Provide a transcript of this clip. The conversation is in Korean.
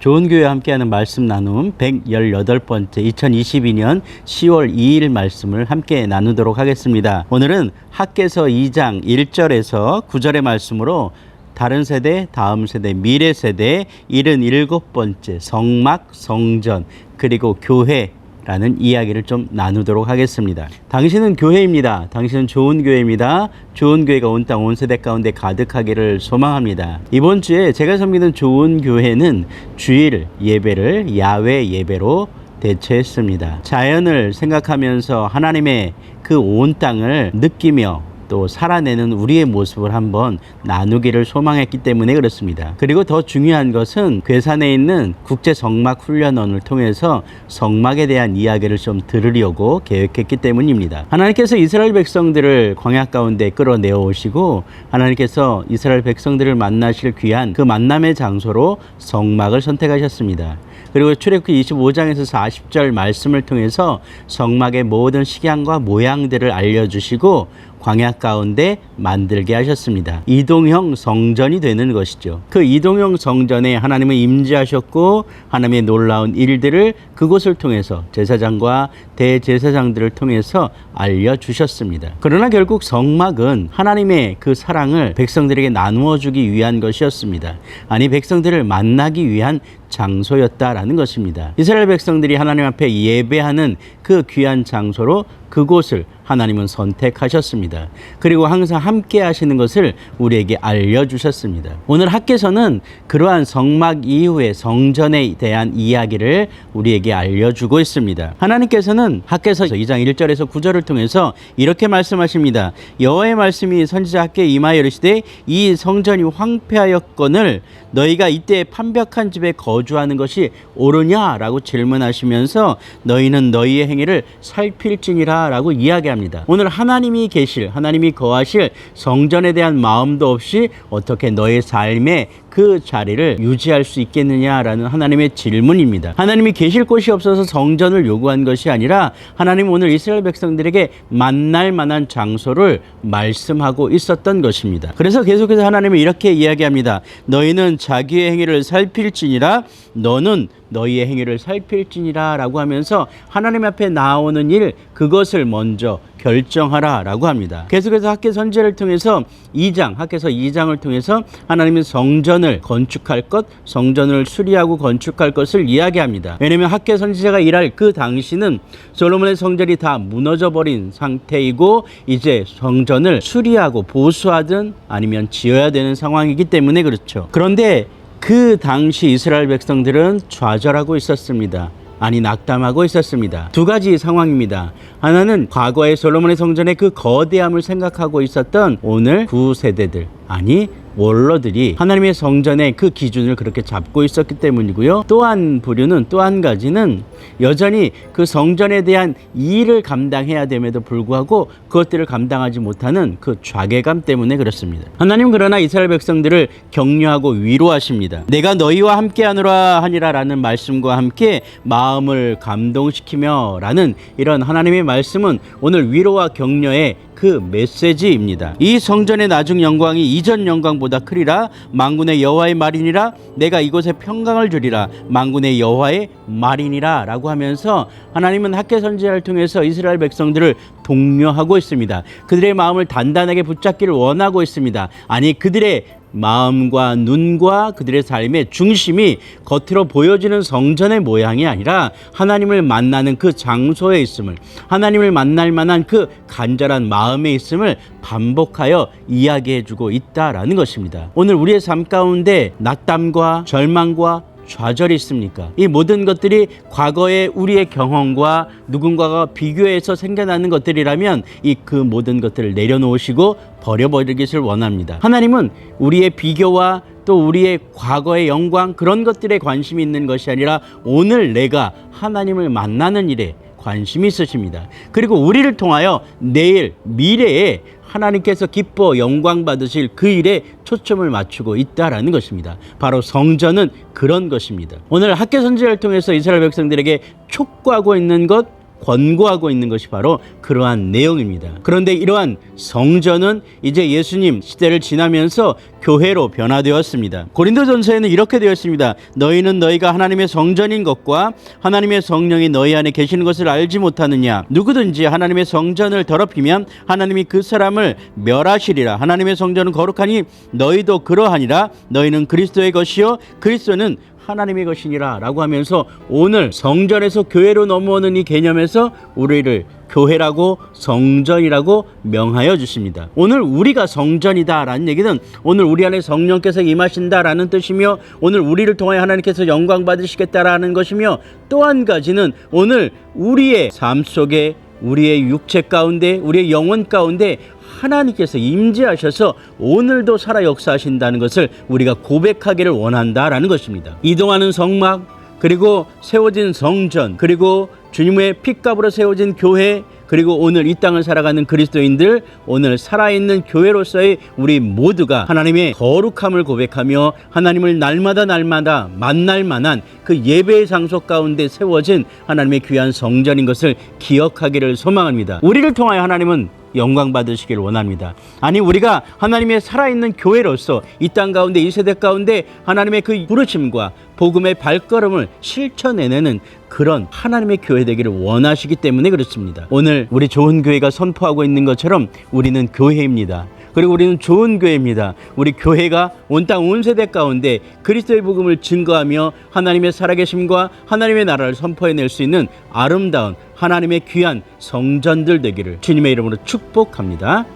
좋은 교회와 함께하는 말씀 나눔 118번째 2022년 10월 2일 말씀을 함께 나누도록 하겠습니다. 오늘은 학개서 2장 1절에서 9절의 말씀으로 다른 세대, 다음 세대, 미래 세대 77번째 성막, 성전, 그리고 교회라는 이야기를 좀 나누도록 하겠습니다. 당신은 교회입니다. 당신은 좋은 교회입니다. 좋은 교회가 온 땅 온 세대 가운데 가득하기를 소망합니다. 이번 주에 제가 섬기는 좋은 교회는 주일 예배를 야외 예배로 대체했습니다. 자연을 생각하면서 하나님의 그 온 땅을 느끼며 또 살아내는 우리의 모습을 한번 나누기를 소망했기 때문에 그렇습니다. 그리고 더 중요한 것은 괴산에 있는 국제 성막 훈련원을 통해서 성막에 대한 이야기를 좀 들으려고 계획했기 때문입니다. 하나님께서 이스라엘 백성들을 광야 가운데 끌어내어 오시고 하나님께서 이스라엘 백성들을 만나실 귀한 그 만남의 장소로 성막을 선택하셨습니다. 그리고 출애굽기 25장에서 40절 말씀을 통해서 성막의 모든 식양과 모양들을 알려주시고 광야 가운데 만들게 하셨습니다. 이동형 성전이 되는 것이죠. 그 이동형 성전에 하나님은 임재하셨고 하나님의 놀라운 일들을 그곳을 통해서 제사장과 대제사장들을 통해서 알려주셨습니다. 그러나 결국 성막은 하나님의 그 사랑을 백성들에게 나누어 주기 위한 것이었습니다. 아니, 백성들을 만나기 위한 장소였다라는 것입니다. 이스라엘 백성들이 하나님 앞에 예배하는 그 귀한 장소로 그곳을 하나님은 선택하셨습니다. 그리고 항상 함께 하시는 것을 우리에게 알려주셨습니다. 오늘 학개서는 그러한 성막 이후의 성전에 대한 이야기를 우리에게 알려주고 있습니다. 하나님께서는 학개서 2장 1절에서 9절을 통해서 이렇게 말씀하십니다. 여호와의 말씀이 선지자 학개에 임하여 이르시되 이 성전이 황폐하였거늘 너희가 이때 판벽한 집에 거주하는 것이 옳으냐라고 질문하시면서 너희는 너희의 행위를 살필지니라 라고 이야기합니다. 오늘 하나님이 계실, 하나님이 거하실 성전에 대한 마음도 없이 어떻게 너의 삶에 그 자리를 유지할 수 있겠느냐라는 하나님의 질문입니다. 하나님이 계실 곳이 없어서 성전을 요구한 것이 아니라 하나님은 오늘 이스라엘 백성들에게 만날 만한 장소를 말씀하고 있었던 것입니다. 그래서 계속해서 하나님은 이렇게 이야기합니다. 너희는 자기의 행위를 살필지니라 너는 너희의 행위를 살필지니라 라고 하면서 하나님 앞에 나오는 일 그것을 먼저 결정하라 라고 합니다. 계속해서 학개 선지자를 통해서 학개서 2장을 통해서 하나님은 성전을 건축할 것, 성전을 수리하고 건축할 것을 이야기합니다. 왜냐하면 학개 선지자가 일할 그 당시는 솔로몬의 성전이 다 무너져 버린 상태이고 이제 성전을 수리하고 보수하든 아니면 지어야 되는 상황이기 때문에 그렇죠. 그런데 그 당시 이스라엘 백성들은 좌절하고 있었습니다. 아니, 낙담하고 있었습니다. 두 가지 상황입니다. 하나는 과거의 솔로몬의 성전의 그 거대함을 생각하고 있었던 오늘 구세대들, 아니 원로들이 하나님의 성전의 그 기준을 그렇게 잡고 있었기 때문이고요. 또 한 가지는 여전히 그 성전에 대한 일을 감당해야 됨에도 불구하고 그것들을 감당하지 못하는 그 좌괴감 때문에 그렇습니다. 하나님은 그러나 이스라엘 백성들을 격려하고 위로하십니다. 내가 너희와 함께하노라 하니라 라는 말씀과 함께 마음을 감동시키며 라는 이런 하나님의 말씀은 오늘 위로와 격려의 그 메시지입니다. 이 성전의 나중 영광이 이전 영광보다 크리라. 만군의 여호와의 말이니라. 내가 이곳에 평강을 주리라. 만군의 여호와의 말이니라 라고 하면서 하나님은 학개 선지자를 통해서 이스라엘 백성들을 독려하고 있습니다. 그들의 마음을 단단하게 붙잡기를 원하고 있습니다. 아니, 그들의 마음과 눈과 그들의 삶의 중심이 겉으로 보여지는 성전의 모양이 아니라 하나님을 만나는 그 장소에 있음을, 하나님을 만날 만한 그 간절한 마음에 있음을 반복하여 이야기해주고 있다라는 것입니다. 오늘 우리의 삶 가운데 낙담과 절망과 좌절이 있습니까? 이 모든 것들이 과거의 우리의 경험과 누군가가 비교해서 생겨나는 것들이라면 그 모든 것들을 내려놓으시고 버려버리기를 원합니다. 하나님은 우리의 비교와 또 우리의 과거의 영광 그런 것들에 관심이 있는 것이 아니라 오늘 내가 하나님을 만나는 일에 관심이 있으십니다. 그리고 우리를 통하여 내일 미래에 하나님께서 기뻐 영광 받으실 그 일에 초점을 맞추고 있다라는 것입니다. 바로 성전은 그런 것입니다. 오늘 학개 선지자를 통해서 이스라엘 백성들에게 촉구하고 있는 것 권고하고 있는 것이 바로 그러한 내용입니다. 그런데 이러한 성전은 이제 예수님 시대를 지나면서 교회로 변화되었습니다. 고린도전서에는 이렇게 되어 있습니다. 너희는 너희가 하나님의 성전인 것과 하나님의 성령이 너희 안에 계시는 것을 알지 못하느냐. 누구든지 하나님의 성전을 더럽히면 하나님이 그 사람을 멸하시리라. 하나님의 성전은 거룩하니 너희도 그러하니라. 너희는 그리스도의 것이요 그리스도는 하나님의 것이니라 라고 하면서 오늘 성전에서 교회로 넘어오는 이 개념에서 우리를 교회라고 성전이라고 명하여 주십니다. 오늘 우리가 성전이다 라는 얘기는 오늘 우리 안에 성령께서 임하신다 라는 뜻이며 오늘 우리를 통하여 하나님께서 영광 받으시겠다라는 것이며 또 한 가지는 오늘 우리의 삶 속에 우리의 육체 가운데 우리의 영혼 가운데 하나님께서 임재하셔서 오늘도 살아 역사하신다는 것을 우리가 고백하기를 원한다라는 것입니다. 이동하는 성막, 그리고 세워진 성전, 그리고 주님의 핏값으로 세워진 교회, 그리고 오늘 이 땅을 살아가는 그리스도인들, 오늘 살아있는 교회로서의 우리 모두가 하나님의 거룩함을 고백하며 하나님을 날마다 만날 만한 그 예배의 장소 가운데 세워진 하나님의 귀한 성전인 것을 기억하기를 소망합니다. 우리를 통하여 하나님은 영광 받으시길 원합니다. 아니 우리가 하나님의 살아있는 교회로서 이 땅 가운데 이 세대 가운데 하나님의 그 부르심과 복음의 발걸음을 실천해내는 그런 하나님의 교회 되기를 원하시기 때문에 그렇습니다. 오늘 우리 좋은 교회가 선포하고 있는 것처럼 우리는 교회입니다. 그리고 우리는 좋은 교회입니다. 우리 교회가 온 땅 온 세대 가운데 그리스도의 복음을 증거하며 하나님의 살아계심과 하나님의 나라를 선포해낼 수 있는 아름다운 하나님의 귀한 성전들 되기를 주님의 이름으로 축복합니다.